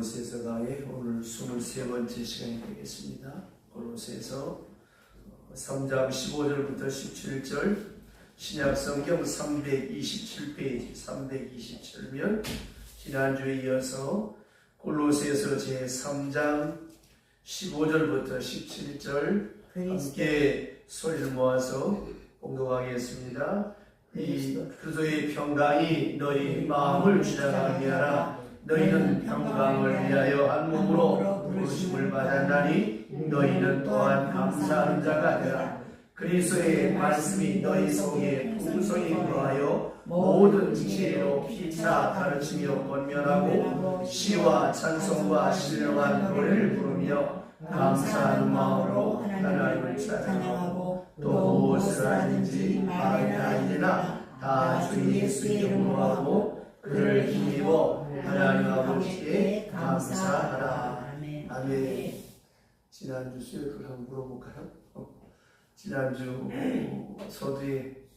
골로새서가의 오늘 23번째 시간이 되겠습니다. 골로새서 3장 15절부터 17절, 신약성경 327페이지 327면 지난주에 이어서 골로새서 제3장 15절부터 17절 함께 소리를 모아서 봉독하겠습니다. 이 그리스도의 평강이 너희 마음을 주장하게 하라. 너희는 평강을 위하여 한 몸으로 부르심을 받았나니 너희는 또한 감사하는 자가 되라. 그리스도의 말씀이 너희 속에 풍성히 거하여 모든 지혜로 피차 가르치며 권면하고 시와 찬송과 신령한 노래를 부르며 감사하는 마음으로 하나님을 찬양하고 또 무엇을 하든지 말이나 아니나 다 주 예수 이름으로 하고 그를 힘입어 하나님 아버지께 감사하라. 아멘. 지난주 수요일 한번 물어볼까요? 지난주 서두에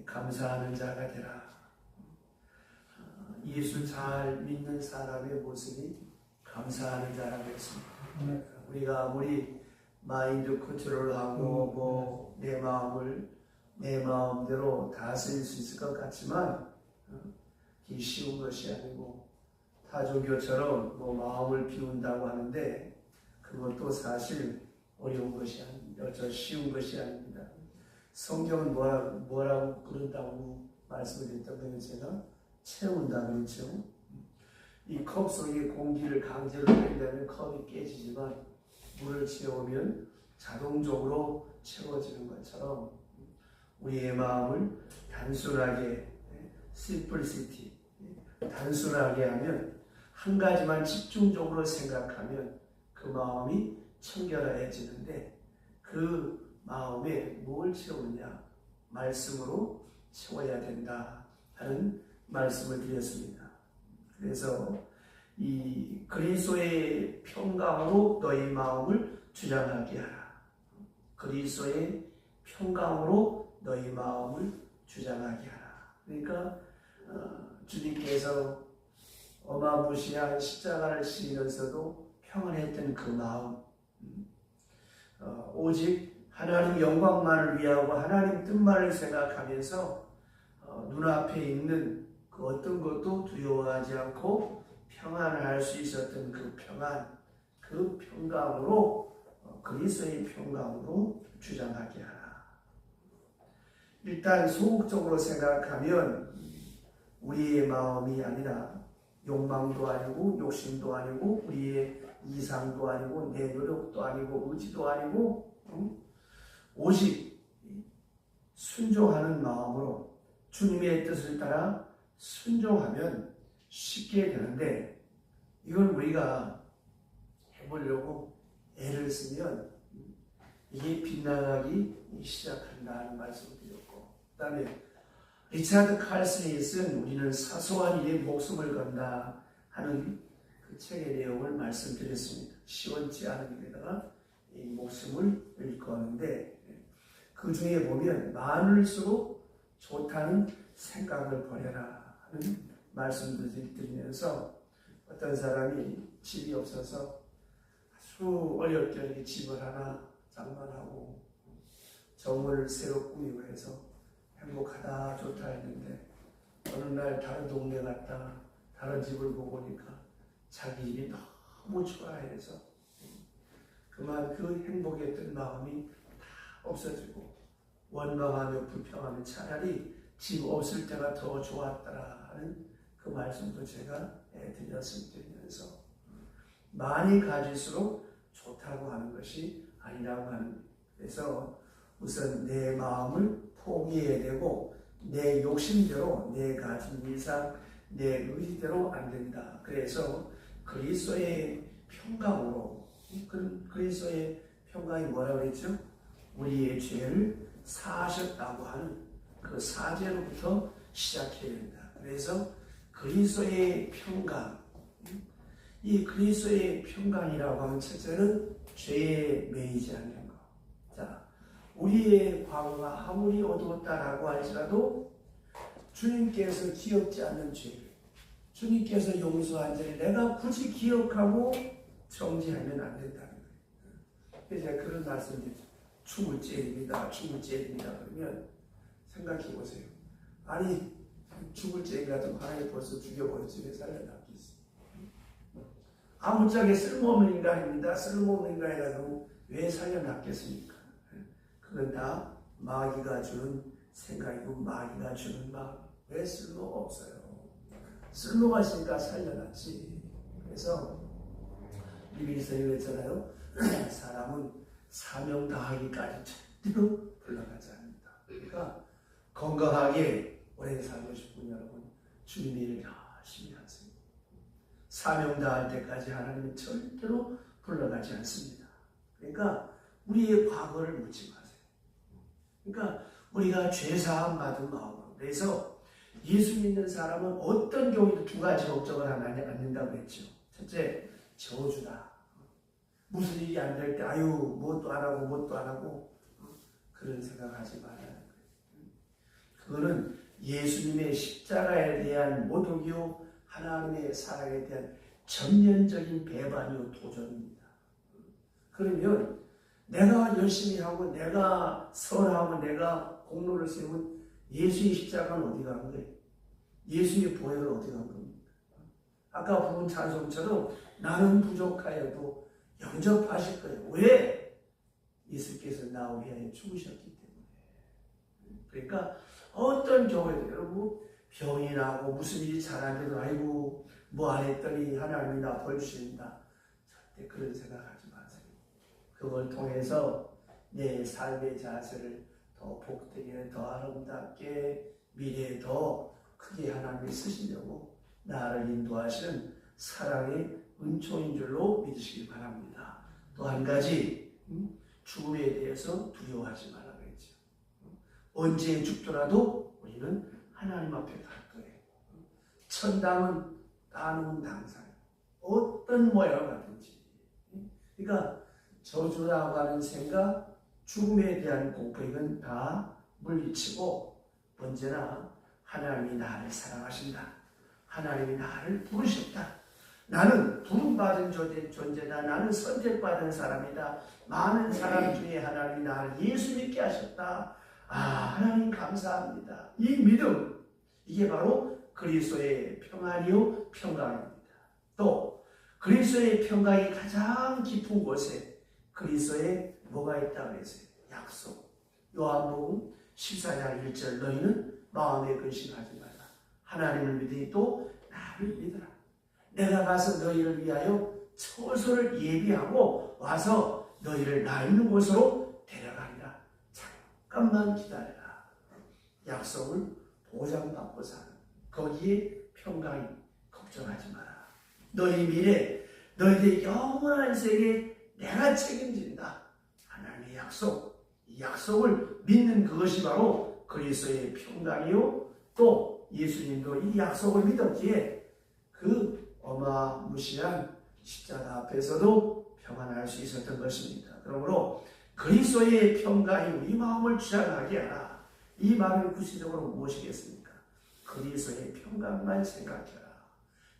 감사하는 자가 되라. 예수 잘 믿는 사람의 모습이 감사하는 자라고 했습니다. 우리가 아무리 마인드 컨트롤하고 내 마음을 내 마음대로 다스릴 수 있을 것 같지만 그게 쉬운 것이 아니고 타조교처럼 마음을 비운다고 하는데 그것도 사실 어려운 것이 아닙니다. 쉬운 것이 아닙니다. 성경은 뭐라고 부른다고 말씀을 드렸다면 제가 채운다 그랬죠. 이 컵 속에 공기를 강제로 빼려면 컵이 깨지지만 물을 채우면 자동적으로 채워지는 것처럼 우리의 마음을 단순하게 simplicity, 단순하게 하면 한 가지만 집중적으로 생각하면 그 마음이 청결해지는데 그 마음에 뭘 채우느냐? 말씀으로 채워야 된다 하는 말씀을 드렸습니다. 그래서 이 그리스도의 평강으로 너희 마음을 주장하게 하라. 그리스도의 평강으로 너희 마음을 주장하게 하라. 그러니까 주님께서 어마무시한 십자가를 지면서도 평안했던 그 마음, 오직 하나님 영광만을 위하고 하나님 뜻만을 생각하면서 눈앞에 있는 그 어떤 것도 두려워하지 않고 평안을 할 수 있었던 그 평안, 그 평강으로 그리스도의 평강으로 주장하게 하라. 일단 소극적으로 생각하면 우리의 마음이 아니라 욕망도 아니고 욕심도 아니고 우리의 이상도 아니고 내 노력도 아니고 의지도 아니고 오직 순종하는 마음으로 주님의 뜻을 따라 순종하면 쉽게 되는데 이걸 우리가 해보려고 애를 쓰면 이게 빗나가기 시작한다는 말씀을 드렸고 그 다음에 리차드 칼슨이 쓴 우리는 사소한 일에 목숨을 건다 하는 그 책의 내용을 말씀드렸습니다. 시원치 않은 일에다가 이 목숨을 거는데 그 중에 보면 많을수록 좋다는 생각을 버려라 하는 말씀을 드리면서 어떤 사람이 집이 없어서 아주 어렵게 집을 하나 장만하고 정을 새로 꾸미고 해서 행복하다 좋다 했는데 어느 날 다른 동네 갔다 다른 집을 보고 오니까 자기 집이 너무 좋아해서 그만 그 행복했던 마음이 다 없어지고 원망하며 불평하며 차라리 집 없을 때가 더 좋았더라 하는 그 말씀도 제가 드렸으면서 많이 가질수록 좋다고 하는 것이 아니라고 하는 그래서 우선 내 마음을 포기해야 되고 내 욕심대로 내 가진 이상 내 의지대로 안 된다. 그래서 그리스도의 평강으로 그리스도의 평강이 뭐라고 했죠? 우리의 죄를 사하셨다고 하는 그 사죄로부터 시작해야 된다. 그래서 그리스도의 평강, 이 그리스도의 평강이라고 하는 첫째는 죄에 매이지 않는 것. 자, 우리의 과거가 아무리 어두웠다라고 할지라도 주님께서 기억지 않는 죄를 주님께서 용서한 죄를 내가 굳이 기억하고 정지하면 안 된다는 거예요. 그래서 제가 그런 말씀드리죠. 죽을 죄입니다. 죽을 죄입니다. 그러면 생각해 보세요. 아니 죽을 죄인가 좀 하나님 벌써 죽여버렸지 왜 살려놨겠어. 아무짝에 쓸모없는 인간입니다. 쓸모없는 인간이라고 왜 살려놨겠습니까? 그건 다 마귀가 주는 생각이고 마귀가 주는 마음. 왜 쓸모가 없어요? 쓸모가 있으니까 살려놨지. 그래서 비밀에서 읽었잖아요. 사람은 사명 다하기까지 절대로 불러가지 않는다. 그러니까 건강하게 오래 살고 싶은 여러분 주님의 일을 열심히 하세요. 사명 다할 때까지 하나님은 절대로 불러가지 않습니다. 그러니까 우리의 과거를 묻지 마세요. 그러니까 우리가 죄사함 받은 마음으로. 그래서 예수 믿는 사람은 어떤 경우에도 두 가지 걱정을 않는다고 했죠. 첫째, 저주다. 무슨 일이 안 될 때 아유 뭣도 안 하고 뭣도 안 하고 그런 생각하지 말아야 해요. 그거는 예수님의 십자가에 대한 모독이요 하나님의 사랑에 대한 전면적인 배반이요 도전입니다. 그러면 내가 열심히 하고 내가 선하고 내가 공로를 세운 예수의 십자가는 어디 간 거예요? 예수의 보혈은 어디 간 겁니까? 아까 부른 찬송처럼 나는 부족하여도 영접하실 거예요. 왜? 예수께서 나를 위하여 죽으셨기 때문에. 그러니까 어떤 경우에도 여러분 병이 나고 무슨 일이 잘 안 돼도 아이고 뭐 안 했더니 하나님이 나 벌 주신다. 절대 그런 생각하지 마세요. 그걸 통해서 내 삶의 자세를 더 복되게 더 아름답게 미래에 더 크게 하나님이 쓰시려고 나를 인도하시는 사랑의 은총인 줄로 믿으시기 바랍니다. 또 한 가지 죽음에 대해서 두려워하지 말라 그랬죠. 언제 죽더라도 우리는 하나님 앞에 갈 거예요. 천당은 따놓은 당사예요. 어떤 모양을 하든지. 그러니까 저주라고 하는 생각, 죽음에 대한 공포 이건 다 물리치고 언제나 하나님이 나를 사랑하신다. 하나님이 나를 부르셨다. 나는 부름받은 존재다. 나는 선택받은 사람이다. 많은 사람 중에 하나님이 나를 예수 믿게 하셨다. 아, 하나님 감사합니다. 이 믿음, 이게 바로 그리스도의 평안이요 평강입니다. 또 그리스도의 평강이 가장 깊은 곳에 그리스도에 뭐가 있다고 했어요? 약속. 요한복음 14장 1절 너희는 마음에 근심하지 말라. 하나님을 믿으니 또 나를 믿으라. 내가 가서 너희를 위하여 처소를 예비하고 와서 너희를 나 있는 곳으로 데려가리라. 잠깐만 기다려라. 약속을 보장받고 사는 거기에 평강이 걱정하지 마라. 너희 미래, 너희들의 영원한 세계 내가 책임진다. 하나님의 약속, 이 약속을 믿는 그것이 바로 그리스도의 평강이요. 또 예수님도 이 약속을 믿었기에 그 어마무시한 십자가 앞에서도 평안할 수 있었던 것입니다. 그러므로 그리스도의 평강이 우리 마음을 주장하게 하라. 이 말은 구체적으로 무엇이겠습니까? 그리스도의 평강만 생각해라.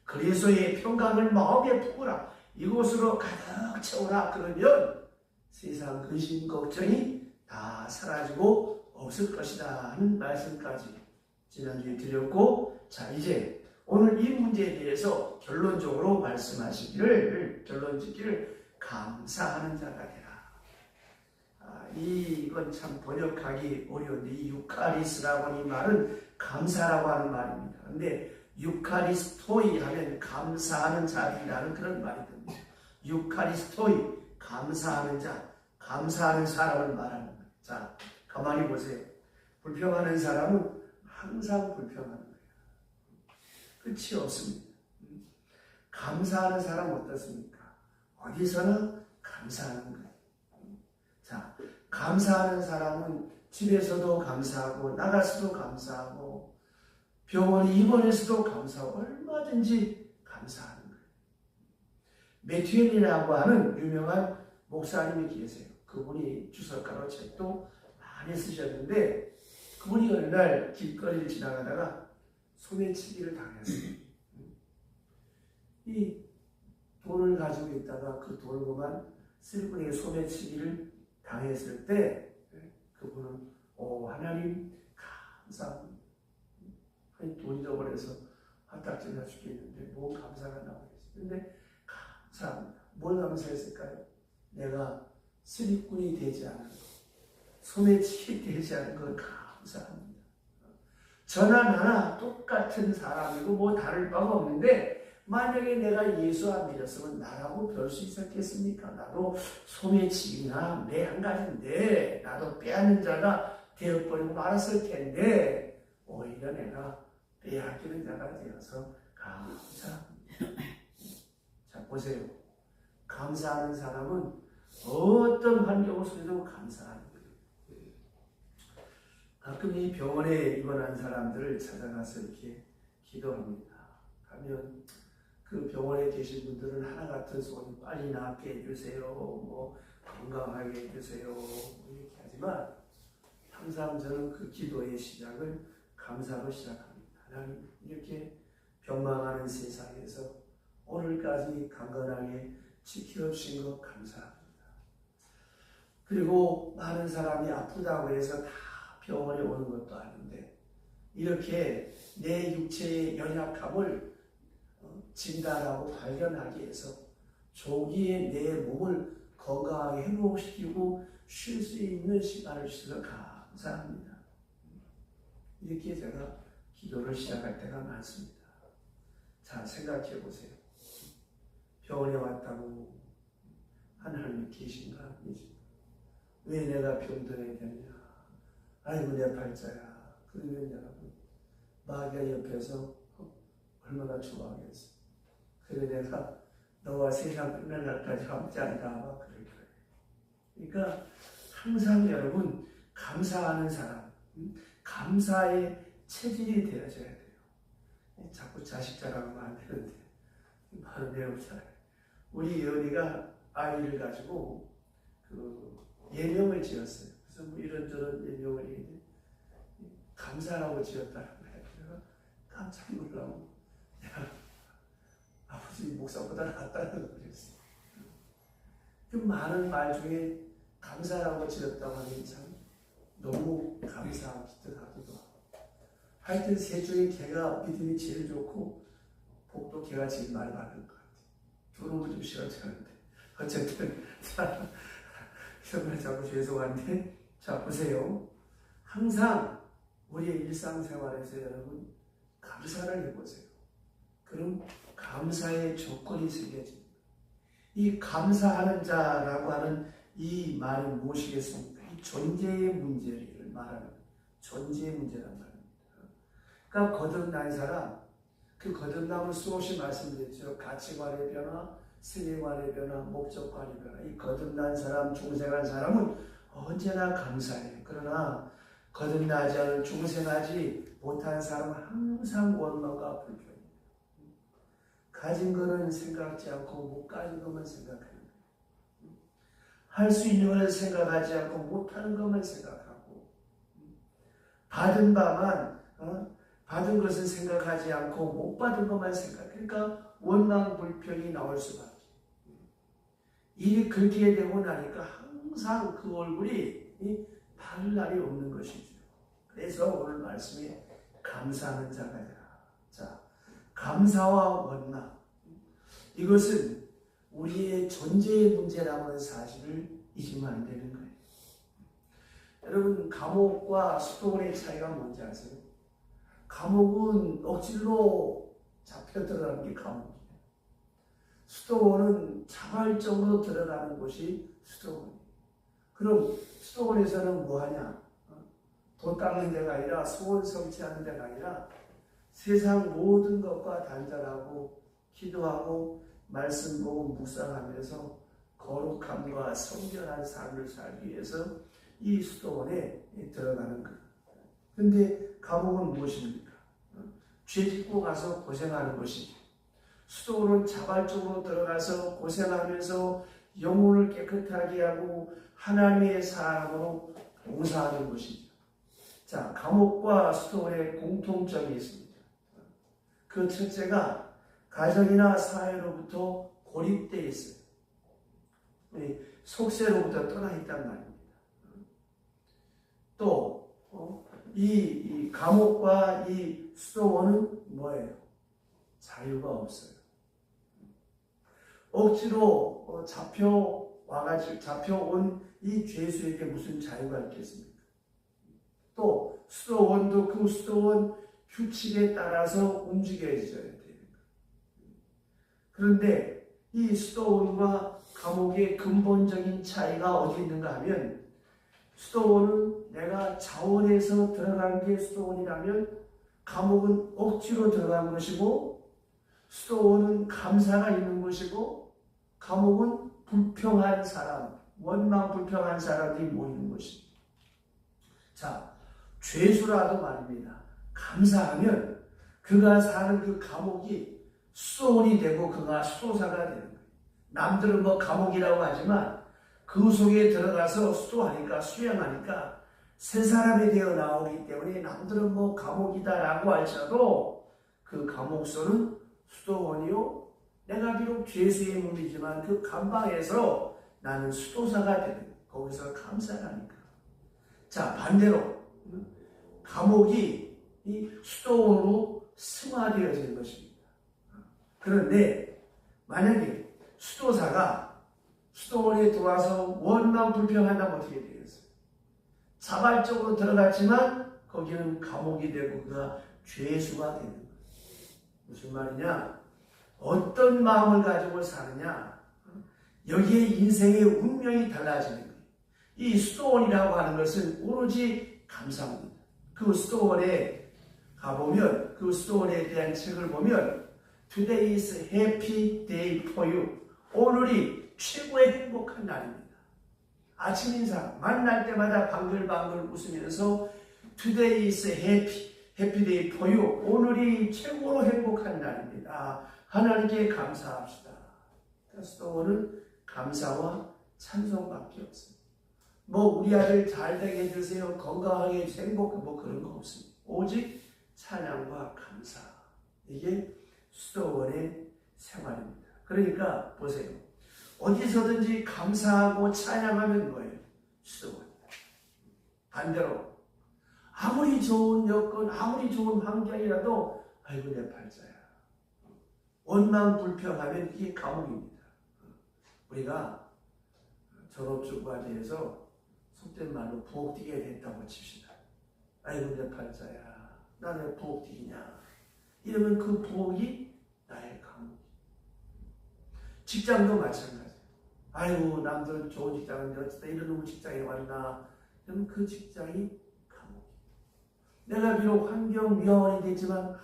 그리스도의 평강을 마음에 품으라. 이곳으로 가득 채우라. 그러면 세상 근심 걱정이 다 사라지고 없을 것이다 하는 말씀까지 지난주에 드렸고, 자 이제 오늘 이 문제에 대해서 결론적으로 결론 짓기를 감사하는 자가 되라. 이건 참 번역하기 어려운데 이 유카리스라고 하는 이 말은 감사라고 하는 말입니다. 그런데 유카리스토이 하면 감사하는 자들이라는 그런 말이 됩니다. 유카리스토이, 감사하는 자, 감사하는 사람을 말하는 거예요. 자, 가만히 보세요. 불평하는 사람은 항상 불평하는 거예요. 끝이 없습니다. 감사하는 사람 어떻습니까? 어디서나 감사하는 거예요. 자, 감사하는 사람은 집에서도 감사하고 나가서도 감사하고 병원에 입원해서도 감사하고 얼마든지 감사하는 거예요. 매튜엘이라고 하는 유명한 목사님이 계세요. 그분이 주석가로 책도 많이 쓰셨는데 그분이 어느 날 길거리를 지나가다가 소매치기를 당했어요. 이 돈을 가지고 있다가 그 돈을 그만 쓸분에게 소매치기를 당했을 때 그분은 하나님 감사합니다. 아니, 돈 잃어버려서 화딱지나 죽겠는데 뭐 감사가 나오겠어요. 근데 감사합니다. 뭘 감사했을까요? 내가 쓰리꾼이 되지 않은 것, 소매치기 되지 않은 것 감사합니다. 저나 나나 똑같은 사람이고 뭐 다를 바가 없는데 만약에 내가 예수 안 믿었으면 나라고 별 수 있었겠습니까? 나도 소매치기나 매 한 가지인데 나도 빼앗는 자가 되어버리고 말았을 텐데 오히려 내가 빼앗기는 자가 되어서 감사합니다. 자, 보세요. 감사하는 사람은 어떤 환경 속에도 감사하는 거예요. 가끔 이 병원에 입원한 사람들을 찾아가서 이렇게 기도합니다. 가면 그 병원에 계신 분들은 하나 같은 소원 빨리 낫게 해주세요. 뭐 건강하게 해주세요. 이렇게 하지만 항상 저는 그 기도의 시작을 감사로 시작합니다. 하나님 이렇게 병망하는 세상에서 오늘까지 강건하게 지켜주신 것 감사합니다. 그리고 많은 사람이 아프다고 해서 다 병원에 오는 것도 아닌데 이렇게 내 육체의 연약함을 진단하고 발견하기 위해서 조기에 내 몸을 건강하게 회복시키고 쉴 수 있는 시간을 주셔서 감사합니다. 이렇게 제가 기도를 시작할 때가 많습니다. 자, 생각해 보세요. 병원에 왔다고 하나님이 계신가 아니지? 왜 내가 병들어야 되느냐? 아이고 내 팔자야. 그러면 여러분 마귀가 옆에서 얼마나 좋아하겠어. 그래 내가 너와 세상 끝날 날까지 함께 한다 막 그럴 거예요. 그러니까 항상 여러분 감사하는 사람, 감사의 체질이 되어져야 돼요. 자꾸 자식 자랑하면 안 되는데 바로 매우 잘해. 우리 예언이가 아이를 가지고 그 예명을 지었어요. 그래서 뭐 이런저런 예명을 했는데 감사라고 지었다는 거예요. 제가 깜짝 놀라고 아버지 목사보다 낫다는 걸 그랬어요. 그 많은 말 중에 감사라고 지었다고 하니 참 너무 감사하기도 하기도 하고 하여튼 셋 중에 걔가 믿음이 제일 좋고 복도 걔가 제일 많이 받는 것 같아요. 두는 거 좀 싫어하는데 어쨌든 정말 자꾸 죄송한데 자 보세요. 항상 우리의 일상생활에서 여러분 감사를 해보세요. 그럼 감사의 조건이 생겨집니다. 이 감사하는 자라고 하는 이 말은 무엇이겠습니까? 이 존재의 문제를 말하는 존재의 문제란 말입니다. 그러니까 거듭난 사람, 그 거듭남을 수없이 말씀드렸죠. 가치관의 변화, 세계관의 변화, 목적관의 변화. 이 거듭난 사람, 중생한 사람은 언제나 감사해요. 그러나 거듭나지 않은 중생하지 못한 사람은 항상 원망과 불평. 가진 거는 생각하지 않고 못 가진 것만 생각하는 거예요. 할 수 있는 것을 생각하지 않고 못하는 것만 생각하고 받은 바만 받은 것을 생각하지 않고 못 받은 것만 생각. 그러니까 원망 불평이 나올 수밖에. 일이 그렇게 되고 나니까 항상 그 얼굴이 바를 날이 없는 것이죠. 그래서 오늘 말씀에 감사하는 자가 되라. 자, 감사와 원망. 이것은 우리의 존재의 문제라고 하는 사실을 잊으면 안 되는 거예요. 여러분, 감옥과 수도원의 차이가 뭔지 아세요? 감옥은 억지로 잡혀 들어가는 게 감옥이에요. 수도원은 자발적으로 들어가는 곳이 수도원이에요. 그럼 수도원에서는 뭐 하냐? 돈 닦는 데가 아니라 소원 성취하는 데가 아니라 세상 모든 것과 단절하고 기도하고 말씀 보고 묵상하면서 거룩함과 성결한 삶을 살기 위해서 이 수도원에 들어가는 거예요. 그런데 감옥은 무엇입니까? 죄 짓고 가서 고생하는 것이죠. 수도원은 자발적으로 들어가서 고생하면서 영혼을 깨끗하게 하고 하나님의 사람으로 봉사하는 것이죠. 자, 감옥과 수도원의 공통점이 있습니다. 그 첫째가 가정이나 사회로부터 고립되어 있어요. 속세로부터 떠나 있단 말입니다. 또 이 감옥과 이 수도원은 뭐예요? 자유가 없어요. 억지로 잡혀온 이 죄수에게 무슨 자유가 있겠습니까? 또 수도원도 그 수도원 규칙에 따라서 움직여져야 돼요. 그런데 이 수도원과 감옥의 근본적인 차이가 어디 있는가 하면, 수도원은 내가 자원해서 들어간 게 수도원이라면 감옥은 억지로 들어간 것이고, 수도원은 감사가 있는 것이고, 감옥은 불평한 사람, 원망 불평한 사람들이 모이는 것입니다. 자, 죄수라도 말입니다. 감사하면 그가 사는 그 감옥이 수도원이 되고 그가 수도사가 되는 거예요. 남들은 뭐 감옥이라고 하지만 그 속에 들어가서 수도하니까, 수양하니까 새 사람이 되어 나오기 때문에 남들은 뭐 감옥이다라고 할지라도 그 감옥소는 수도원이요, 내가 비록 죄수의 몸이지만 그 감방에서 나는 수도사가 되는 거예요. 거기서 감사하니까. 자, 반대로 감옥이 이 수도원으로 승화되어지는 것입니다. 그런데 만약에 수도사가 수도원에 들어와서 원망 불평한다면 어떻게 되겠어요? 자발적으로 들어갔지만 거기는 감옥이 되고 그가 죄수가 되는 거예요. 무슨 말이냐? 어떤 마음을 가지고 사느냐? 여기에 인생의 운명이 달라지는 거예요. 이 수도원이라고 하는 것은 오로지 감사입니다. 그 수도원에 가보면, 그 수도원에 대한 책을 보면 Today is a happy day for you. 오늘이 최고의 행복한 날입니다. 아침 인사 만날 때마다 방글방글 웃으면서 Today is a happy day for you. 오늘이 최고로 행복한 날입니다. 하나님께 감사합시다. 수도원은 감사와 찬송밖에 없습니다. 뭐 우리 아들 잘 되게 해주세요, 건강하게 행복, 뭐 그런 거 없습니다. 오직 찬양과 감사. 이게 수도원의 생활입니다. 그러니까 보세요. 어디서든지 감사하고 찬양하면 뭐예요? 수도원입니다. 반대로 아무리 좋은 여건, 아무리 좋은 환경이라도 아이고 내 팔자야, 원망 불평하면 이게 감옥입니다. 우리가 졸업주과제에서 속된 말로 부엌 뛰게 됐다고 칩시다. 아이고 내 팔자야, 나 왜 부엌 뛰냐, 이러면 그 부엌이 나의 감옥. 직장도 마찬가지. 아이고 남들은 좋은 직장인데 어쩌다 이런 놈의 직장에 왔나, 그러면 그 직장이 감옥. 내가 비록 환경 미화원이 되지만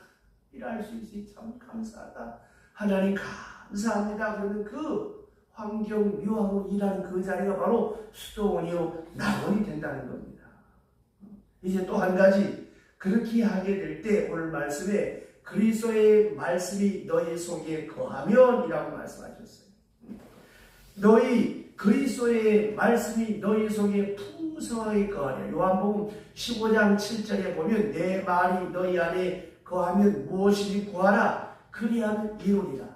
일할 수 있으니 참 감사하다, 하나님 감사합니다, 그러면 그 환경 미화원으로 일하는 그 자리가 바로 수도원이요 낙원이 된다는 겁니다. 이제 또 한 가지, 그렇게 하게 될 때 오늘 말씀에 그리스도의 말씀이 너희 속에 거하면 이라고 말씀하셨어요. 너희 그리스도의 말씀이 너희 속에 풍성하게 거하려. 요한복음 15장 7절에 보면 내 말이 너희 안에 거하면 무엇이니 구하라 그리하면 이루리라.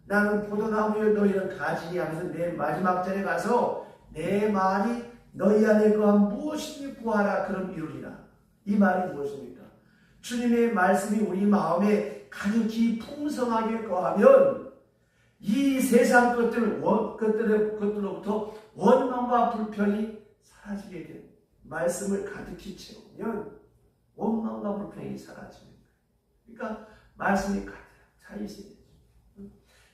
나는 포도나무여 너희는 가지니 하면서 내 마지막 절에 가서 내 말이 너희 안에 거하면 무엇이니 구하라 그럼 이루리라. 이 말이 무엇입니까? 주님의 말씀이 우리 마음에 가득히 풍성하게 거하면 이 세상 것들로부터 원망과 불평이 사라지게 돼. 말씀을 가득히 채우면 원망과 불평이 사라집니다. 그러니까 말씀이 가득 차 있어야 되죠.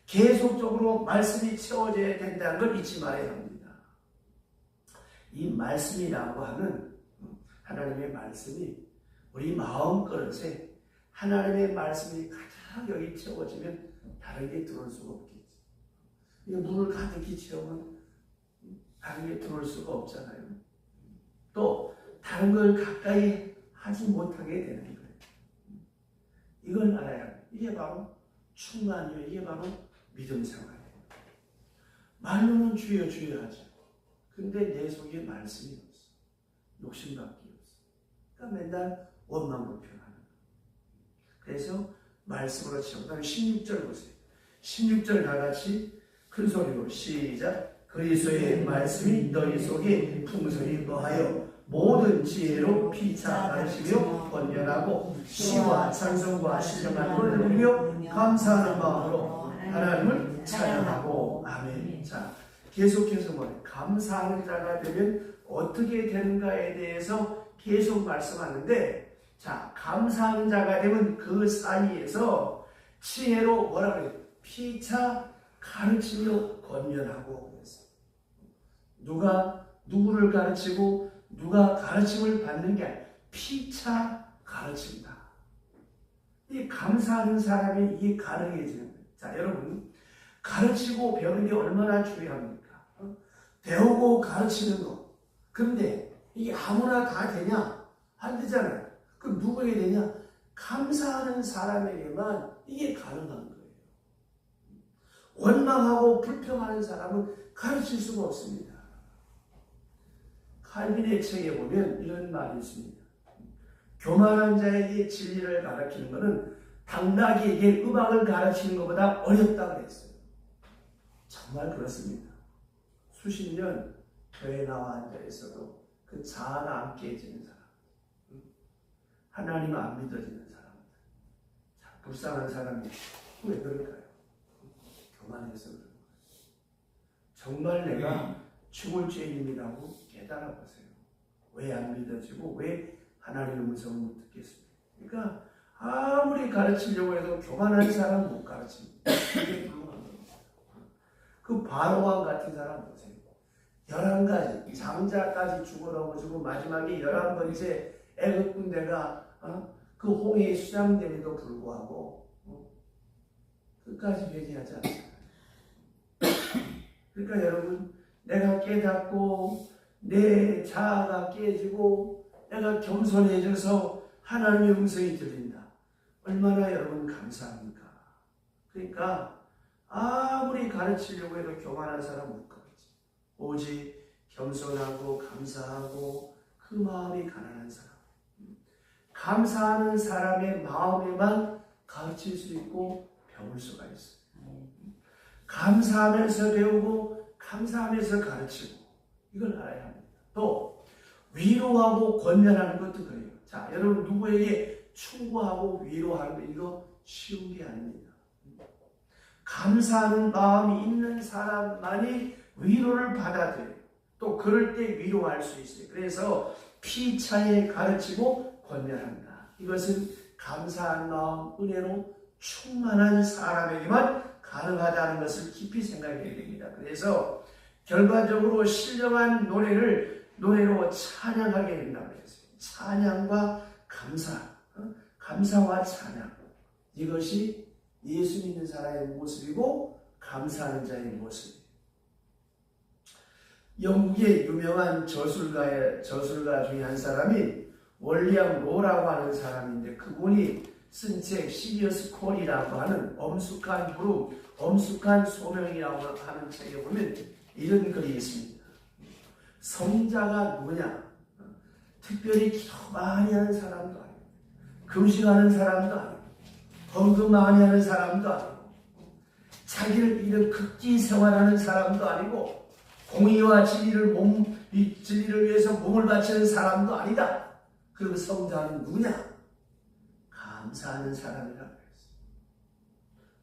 계속적으로 말씀이 채워져야 된다는 걸 잊지 말아야 합니다. 이 말씀이라고 하는 하나님의 말씀이 우리 마음 그릇에 하나님의 말씀이 가득 여기 채워지면 다른 게 들어올 수가 없겠지. 물을 가득히 채우면 다른 게 들어올 수가 없잖아요. 또 다른 걸 가까이 하지 못하게 되는 거예요. 이걸 알아야 합니다. 이게 바로 충만이에요. 이게 바로 믿음 생활이에요. 말로는 주여 주여 하죠. 근데 내 속에 말씀이 없어. 욕심밖에 없어. 그러니까 맨날 원망 불평하는 거예요. 그래서 말씀으로 채워. 그 다음에 16절 보세요. 16절 다 같이 큰 소리로 시작. 그리스도의 말씀이 너희 속에 풍성히 거하여 모든 지혜로 피차 가르치며 번연하고 시와 찬송과 신령한 노래를 부르며 감사하는 마음으로 하나님을 찬양하고. 아멘. 자, 계속해서 뭐래? 감사하는 자가 되면 어떻게 되는가에 대해서 계속 말씀하는데, 자, 감사하는 자가 되면 그 사이에서 지혜로 뭐라 그래요? 피차 가르치며 권면하고. 그래서 누가 누구를 가르치고 누가 가르침을 받는 게 아니라 피차 가르친다. 이 감사하는 사람이 이게 가능해지는 거예요. 자, 여러분, 가르치고 배우는 게 얼마나 중요합니까? 배우고 가르치는 거. 근데 이게 아무나 다 되냐? 안 되잖아요. 그럼 누구에게 되냐? 감사하는 사람에게만 이게 가능한 거예요. 원망하고 불평하는 사람은 가르칠 수가 없습니다. 칼빈의 책에 보면 이런 말이 있습니다. 교만한 자에게 진리를 가르치는 것은 당나귀에게 음악을 가르치는 것보다 어렵다고 했어요. 정말 그렇습니다. 수십 년 교회에 나와 앉아 있어도 그 자아가 안 깨지는 사람, 하나님 안 믿어지는 사람, 불쌍한 사람이 왜 그럴까요? 교만해서 그런 거예요. 정말 내가 죽을 죄인이라고 깨달아 보세요. 왜 안 믿어지고 왜 하나님의 음성을 못 듣겠습니까? 그러니까 아무리 가르치려고 해도 교만한 사람 못 가르칩니다. 그게 불가능한 겁니다. 그 바로왕 같은 사람 보세요. 11가지 장자까지 죽어넘어지고 마지막에 11번째 애굽 군대가 그 홍해에 수장됨에도 불구하고 끝까지 회개하지 않습니다. 그러니까 여러분, 내가 깨닫고 내 자아가 깨지고 내가 겸손해져서 하나님의 음성이 들린다. 얼마나 여러분 감사합니까? 그러니까 아무리 가르치려고 해도 교만한 사람 못 가르치. 오직 겸손하고 감사하고 그 마음이 가난한 사람. 감사하는 사람의 마음에만 가르칠 수 있고 배울 수가 있어요. 감사하면서 배우고 감사하면서 가르치고 이걸 알아야 합니다. 또 위로하고 권면하는 것도 그래요. 자, 여러분 누구에게 충고하고 위로하는 거 이거 쉬운 게 아닙니다. 감사하는 마음이 있는 사람만이 위로를 받아들여요. 또 그럴 때 위로할 수 있어요. 그래서 피차에 가르치고 권면한다. 이것은 감사한 마음, 은혜로 충만한 사람에게만 가능하다는 것을 깊이 생각해야 됩니다. 그래서 결과적으로 신령한 노래로 찬양하게 된다고 했어요. 찬양과 감사, 감사와 찬양. 이것이 예수 믿는 사람의 모습이고 감사하는 자의 모습이에요. 영국의 유명한 저술가 중에 한 사람이 월리엄 로라고 하는 사람인데 그분이 쓴 책 시리어스 콜이라고 하는 엄숙한 부름, 엄숙한 소명이라고 하는 책에 보면 이런 글이 있습니다. 성자가 누구냐? 특별히 기도 많이 하는 사람도 아니고 금식하는 사람도 아니고 헌금 많이 하는 사람도 아니고 자기를 믿는 극지 생활하는 사람도 아니고 공의와 진리를 위해서 몸을 바치는 사람도 아니다. 그럼 성자는 누구냐? 감사하는 사람이라고 했어요.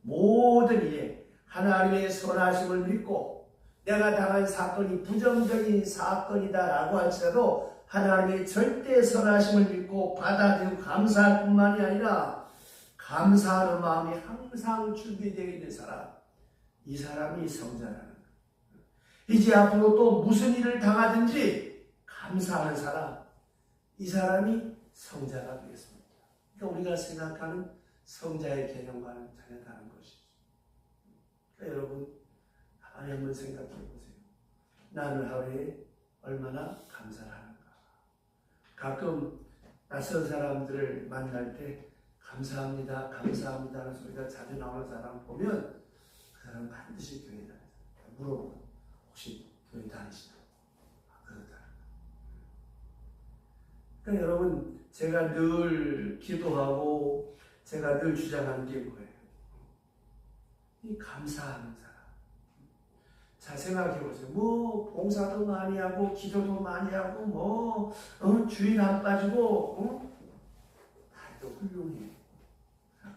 모든 일에 하나님의 선하심을 믿고 내가 당한 사건이 부정적인 사건이다라고 할지라도 하나님의 절대 선하심을 믿고 받아들이고 감사할 뿐만이 아니라 감사하는 마음이 항상 준비되어 있는 사람, 이 사람이 성자라는 거예요. 이제 앞으로 또 무슨 일을 당하든지 감사하는 사람, 이 사람이 성자가 되겠습니다. 그러니까 우리가 생각하는 성자의 개념과는 전혀 다른 것이죠. 그러니까 여러분 가만히 한번 생각해 보세요. 나는 하루에 얼마나 감사를 하는가. 가끔 낯선 사람들을 만날 때 감사합니다, 감사합니다라는 소리가 자주 나오는 사람 보면 그 사람은 반드시 교회 다니잖아요. 물어보면 혹시 교회 다니시나요? 그렇다. 그러니까 여러분 제가 늘 기도하고 제가 늘 주장하는 게 뭐예요? 이 감사하는 사람. 자, 생각해보세요. 뭐 봉사도 많이 하고 기도도 많이 하고 뭐 주일 안 빠지고 다도 훌륭해.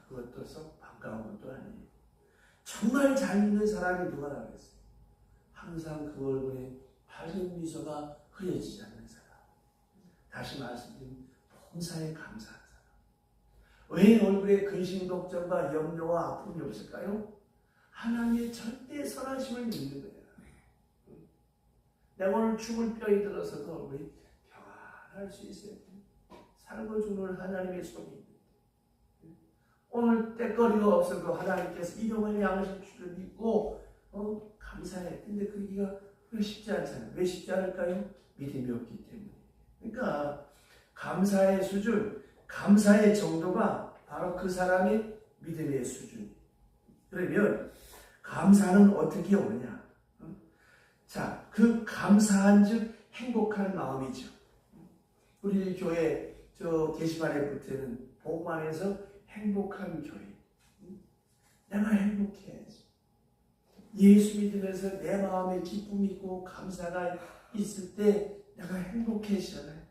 그것도 썩 반가운 것도 아니에요. 정말 잘 믿는 사람이 누가 나겠어요? 항상 그 얼굴에 밝은 미소가 흐려지지 않는 사람. 다시 말씀드린 봉사에 감사한 사람. 왜 얼굴에 근심, 걱정과 염려와 아픔이 없을까요? 하나님의 절대 선하심을 믿는 거예요. 내가 오늘 죽을 뼈에 들어서도 우리 평안할 수 있어요. 살고 죽는 하나님의 손이 오늘 때거리가 없어도 하나님께서 일용할 양식 주를 믿고 감사해. 근데 그러기가 왜 쉽지 않잖아요. 왜 쉽지 않을까요? 믿음이 없기 때문에. 그러니까 감사의 수준, 감사의 정도가 바로 그 사람의 믿음의 수준. 그러면 감사는 어떻게 오느냐? 자, 그 감사한 즉 행복한 마음이죠. 우리 교회 저 게시판에 붙는 복만에서 행복한 교회. 내가 행복해야지. 예수 믿으면서 내 마음에 기쁨이 있고 감사가 있을 때 내가 행복해지잖아요.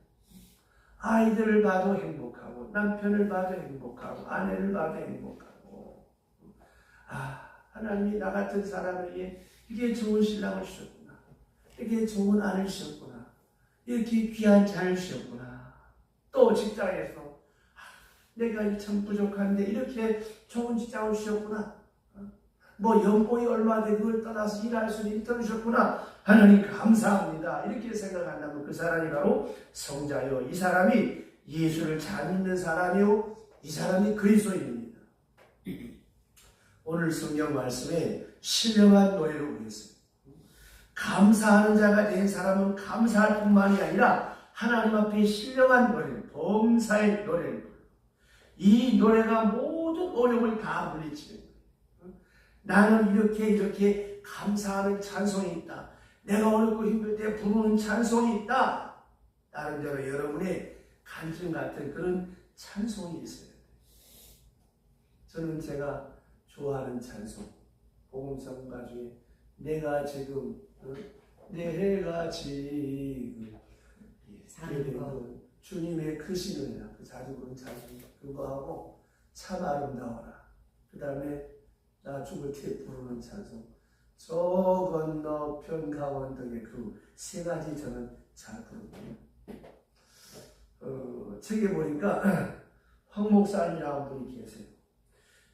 아이들을 봐도 행복하고 남편을 봐도 행복하고 아내를 봐도 행복하고 하나님이 나 같은 사람에게 이게 좋은 신랑을 주셨구나. 이게 좋은 아내를 주셨구나. 이렇게 귀한 자를 주셨구나. 또 직장에서 내가 참 부족한데 이렇게 좋은 직장을 주셨구나. 뭐 연봉이 얼마인데 그걸 떠나서 일할 수 있는 인턴을 주셨구나. 하나님 감사합니다. 이렇게 생각한다면 그 사람이 바로 성자요. 이 사람이 예수를 잘 믿는 사람이요. 이 사람이 그리스도인입니다. 오늘 성경 말씀에 신령한 노래를 보겠습니다. 감사하는 자가 된 사람은 감사할 뿐만이 아니라 하나님 앞에 신령한 노래를, 범사의 노래를 불러요. 이 노래가 모든 어려움을 다 물리치는 거예요. 나는 이렇게 감사하는 찬송이 있다. 내가 어렵고 힘들 때 부르는 찬송이 있다. 나름대로 여러분의 간증 같은 그런 찬송이 있어요. 저는 제가 좋아하는 찬송, 복음성가 중에 내가 지금 주님의 크신 은혜라 그 자주 부른 찬송 그거하고 참 아름다워라. 그 다음에 나 죽을 때 부르는 찬송 저 건너편 강원도의 그 세 가지 저는 잘 부르거든요. 책에 보니까 황 목사님이라는 분이 계세요.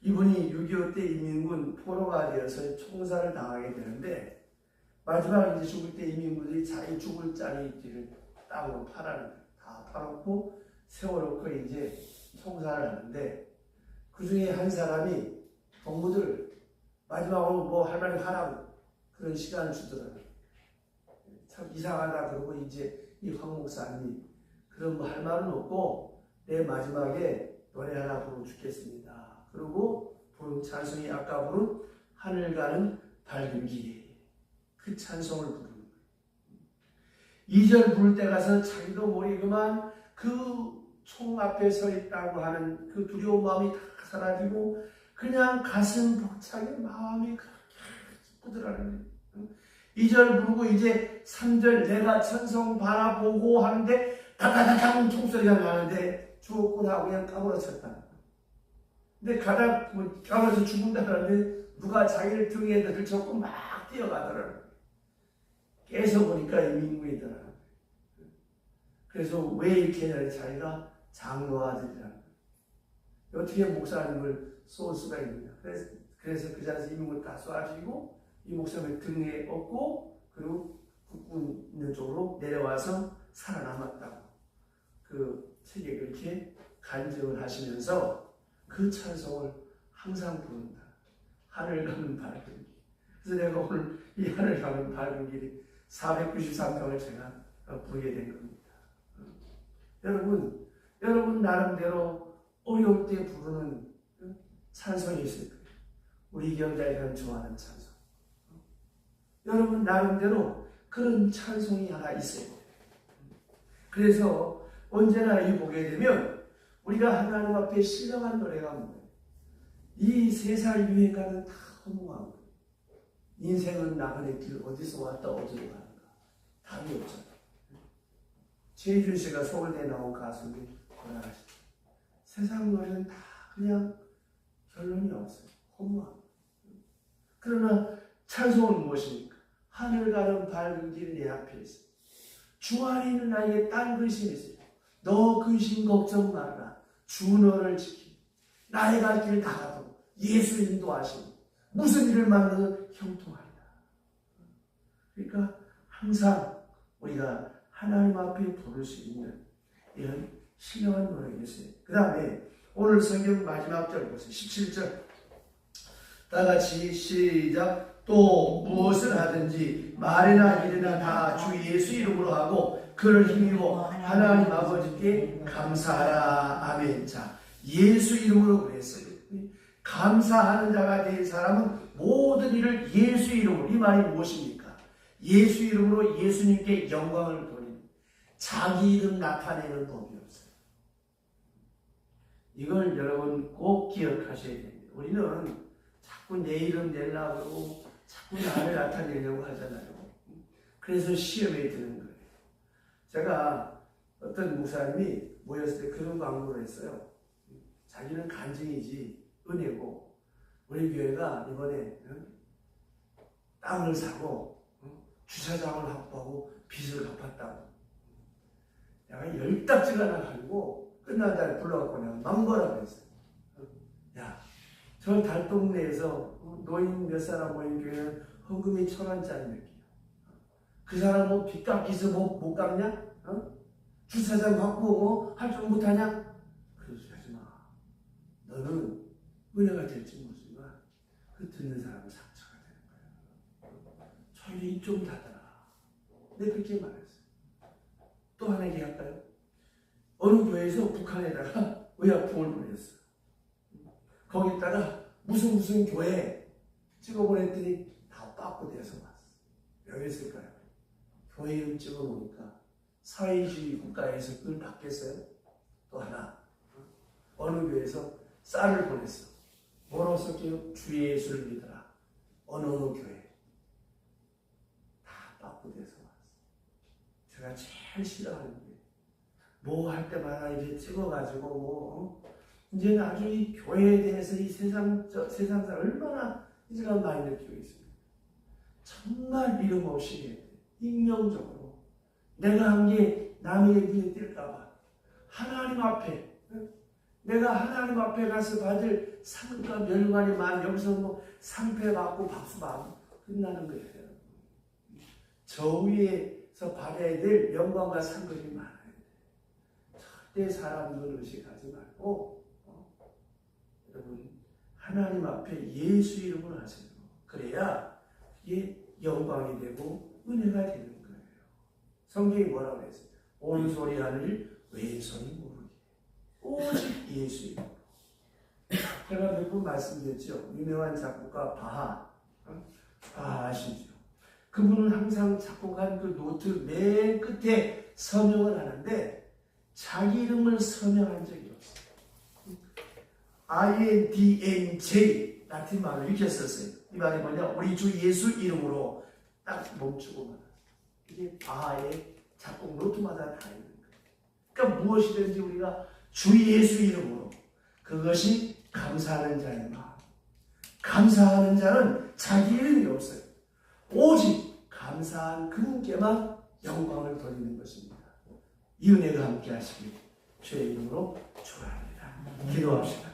이분이 6.25 때 인민군 포로가 되어서 총살을 당하게 되는데 마지막 이제 죽을 때 인민군들이 자기 죽을 자리를 땅으로 팔아는 거예요. 다 팔았고 세워놓고 이제 총살을 하는데 그 중에 한 사람이 동무들 마지막으로 뭐 할 말이 하라고 그런 시간을 주더라고요. 참 이상하다 그러고 이제 이 황 목사님이 그런 뭐 할 말은 없고 내 마지막에 노래 하나 부르고 죽겠습니다. 그리고 부른 찬송이 아까 부른 하늘 가는 밝은 길에 그 찬송을 부르는 거예요. 2절 부를 때 가서 자기도 모르게만 그 총 앞에 서 있다고 하는 그 두려운 마음이 다 사라지고 그냥 가슴 벅차게 마음이 그렇게 기쁘더라는 거예요. 2절 부르고 이제 3절 내가 천성 바라보고 하는데 다다다당 총소리가 나는데 죽었구나 하고 그냥 까무러쳤다. 근데 까무러서 죽는다 하는데 누가 자기를 등에 들쳐고 막 뛰어가더라고요. 깨서 보니까 이민군이더라고요. 그래서 왜 이렇게 했냐면 자기가 장로 아들이라는 거예요. 어떻게 목사님을 쏠 수가 있느냐. 그래서 그 자리에서 이민군을 다 쏴주고 이 목사님을 등에 업고 그리고 국군 있는 쪽으로 내려와서 살아남았다고 그 책에 그렇게 간증을 하시면서 그 찬송을 항상 부른다. 하늘 가는 밝은 길. 그래서 내가 오늘 이 하늘 가는 밝은 길이 493평을 제가 부르게 된 겁니다. 여러분 나름대로 어려울 때 부르는 찬송이 있을 거예요. 우리 경자에서는 좋아하는 찬송. 여러분 나름대로 그런 찬송이 하나 있어요. 그래서 언제나 이 보게 되면 우리가 하나님 앞에 신령한 노래가 뭐예요? 이 세상 유행가는 다 허무한 거예요. 인생은 나그네 길 어디서 왔다 어디로 가는가. 답이 없잖아. 최희준 씨가 서울대 나온 가수인데 돌아가시죠. 세상 노래는 다 그냥 결론이 없어요. 허무한 거예요. 그러나 찬송은 무엇입니까? 하늘 가는 밝은 길 내 앞에 있어. 주 안에 있는 나에게 딴 근심이 있어요. 너 근심 걱정 말라. 주 너를 지키. 나의 갈 길 다 가도 예수 인도하시니 무슨 일을 만나도 형통하리라. 그러니까 항상 우리가 하나님 앞에 부를 수 있는 이런 신령한 노래겠어요. 그 다음에 오늘 성경 마지막 절 보세요. 17절 다 같이 시작. 또 무엇을 하든지 말이나 일이나 다 주 예수 이름으로 하고 그를 힘입어 하나님 아버지께 감사하라. 아멘. 자, 예수 이름으로 그랬어요. 감사하는 자가 된 사람은 모든 일을 예수 이름으로. 이 말이 무엇입니까? 예수 이름으로 예수님께 영광을 돌리는, 자기 이름 나타내는 법이 없어요. 이걸 여러분 꼭 기억하셔야 됩니다. 우리는 자꾸 내 이름 내려고 자꾸 나를 나타내려고 하잖아요. 그래서 시험에 드는 거예요. 제가 어떤 목사님이 모였을 때 그런 광고를 했어요. 자기는 간증이지 은혜고 우리 교회가 이번에 땅을 사고 주차장을 확보하고 빚을 갚았다고. 내가 10답지가 나가지고 끝난 날 불러갖고 내가 막 뭐라고 했어요. 야, 저 달동네에서 노인 몇 사람 모인 교회는 헌금이 1,000원짜리 몇 개야. 그 사람 뭐 빚 갚기서 못 갚냐? 주차장 확보 할 줄 못하냐? 그런 소리 하지 마. 너는 은혜가 될지 모르지만 그 듣는 사람은 상처가 되는 거야. 저희 입 좀 닫아라. 내가 그렇게 말했어요. 또 하나 얘기할까요? 어느 교회에서 북한에다가 의약품을 보냈어. 거기다가 무슨 교회 찍어보냈더니 다 빠꾸돼서 왔어. 왜 했을까요? 교회 이름 찍어보니까 사회주의 국가에서 그걸 받겠어요? 또 하나, 어느 교회에서 쌀을 보냈어. 뭐라고 썼게요? 주 예수를 믿어라. 어느 교회. 다 빠꾸돼서 왔어. 제가 제일 싫어하는 게 뭐 할 때마다 이제 찍어가지고 이제는 아주 이 교회에 대해서 이 세상사 얼마나 이제가 많이 느끼고 있습니다. 정말 이름 없이 익명적으로 내가 한 게 남에게 눈에 띌까봐 하나님 앞에 내가 하나님 앞에 가서 받을 상과 멸관이 많은 여기서 뭐 상패 받고 박수 받고 끝나는 거예요. 저 위에서 받아야 될 영광과 상급이 많아요. 절대 사람들 의식하지 말고 여러분 하나님 앞에 예수 이름을 하세요. 그래야 이게 영광이 되고 은혜가 되는 거예요. 성경이 뭐라고 했어요? 온소리 하늘 왼손이 모르게 오직 예수 이름으로. 제가 몇 번 말씀드렸죠. 유명한 작곡가 바하 아시죠? 그분은 항상 작곡한 그 노트 맨 끝에 서명을 하는데 자기 이름을 서명한 적이 없어요. INDNJ 라틴 말로 이렇게 썼어요. 이 말이 뭐냐? 우리 주 예수 이름으로 딱 멈추고 말았어요. 이게 바하의 작곡 노트마다 다 있는 거예요. 그러니까 무엇이든지 우리가 주 예수 이름으로, 그것이 감사하는 자의 마음. 감사하는 자는 자기 이름이 없어요. 오직 감사한 그분께만 영광을 돌리는 것입니다. 이 은혜가 함께 하시길 주의 이름으로 축원합니다. 기도합시다.